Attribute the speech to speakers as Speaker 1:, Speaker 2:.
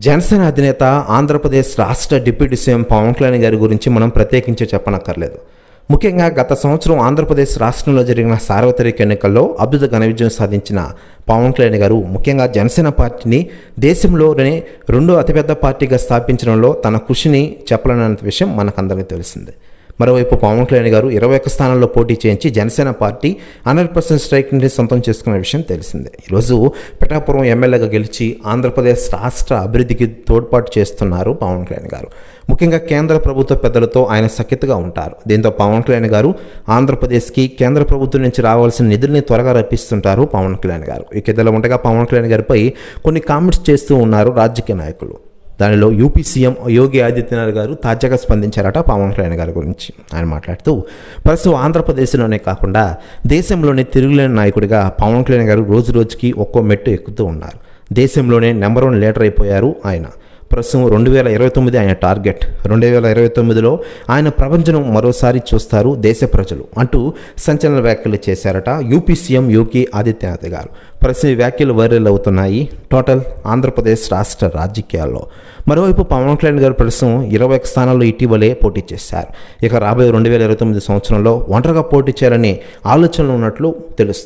Speaker 1: జనసేన అధినేత ఆంధ్రప్రదేశ్ రాష్ట్ర deputy CM Pawan Kalyan గారి గురించి మనం ప్రత్యేకించి చెప్పనక్కర్లేదు. ముఖ్యంగా గత సంవత్సరం ఆంధ్రప్రదేశ్ రాష్ట్రంలో జరిగిన సార్వత్రిక ఎన్నికల్లో అద్భుత ఘన విజయం సాధించిన పవన్ కళ్యాణ్ గారు ముఖ్యంగా జనసేన పార్టీని దేశంలోనే రెండో అతిపెద్ద పార్టీగా స్థాపించడంలో తన కృషిని చెప్పలేనంత విషయం మనకందరికీ తెలిసిందే. మరోవైపు పవన్ కళ్యాణ్ గారు 21 స్థానాల్లో పోటీ చేయించి జనసేన పార్టీ 100% స్ట్రైక్ని సొంతం చేసుకున్న విషయం తెలిసిందే. ఈరోజు పిఠాపురం ఎమ్మెల్యేగా గెలిచి ఆంధ్రప్రదేశ్ రాష్ట్ర అభివృద్ధికి తోడ్పాటు చేస్తున్నారు పవన్ కళ్యాణ్ గారు. ముఖ్యంగా కేంద్ర ప్రభుత్వ పెద్దలతో ఆయన సఖ్యతగా ఉంటారు. దీంతో పవన్ కళ్యాణ్ గారు ఆంధ్రప్రదేశ్కి కేంద్ర ప్రభుత్వం నుంచి రావాల్సిన నిధుల్ని త్వరగా రప్పిస్తుంటారు పవన్ కళ్యాణ్ గారు. ఈ కిందలో ఉండగా పవన్ కళ్యాణ్ గారిపై కొన్ని కామెంట్స్ చేస్తూ ఉన్నారు రాజకీయ నాయకులు. దానిలో యూపీ సీఎం యోగి ఆదిత్యనాథ్ గారు తాజాగా స్పందించారట పవన్ కళ్యాణ్ గారి గురించి. ఆయన మాట్లాడుతూ ప్రస్తుతం ఆంధ్రప్రదేశ్లోనే కాకుండా దేశంలోనే తిరుగులేని నాయకుడిగా పవన్ కళ్యాణ్ గారు రోజు రోజుకి ఒక్కో మెట్టు ఎక్కుతూ ఉన్నారు. దేశంలోనే నెంబర్ 1 లీడర్ అయిపోయారు ఆయన. ప్రస్తుతం 2029 ఆయన టార్గెట్. 2029లో ఆయన ప్రపంచం మరోసారి చూస్తారు దేశ ప్రజలు అంటూ సంచలన వ్యాఖ్యలు చేశారట యూపీ సీఎం యోగి ఆదిత్యనాథ్ గారు. ప్రస్తుతం ఈ వ్యాఖ్యలు వైరల్ అవుతున్నాయి టోటల్ ఆంధ్రప్రదేశ్ రాష్ట్ర రాజకీయాల్లో. మరోవైపు పవన్ కళ్యాణ్ గారు ప్రస్తుతం 21 స్థానాల్లో ఇటీవలే పోటీ చేశారు. ఇక రాబోయే 2029 సంవత్సరంలో ఒంటరిగా పోటీ చేయాలనే ఆలోచనలు ఉన్నట్లు తెలుస్తుంది.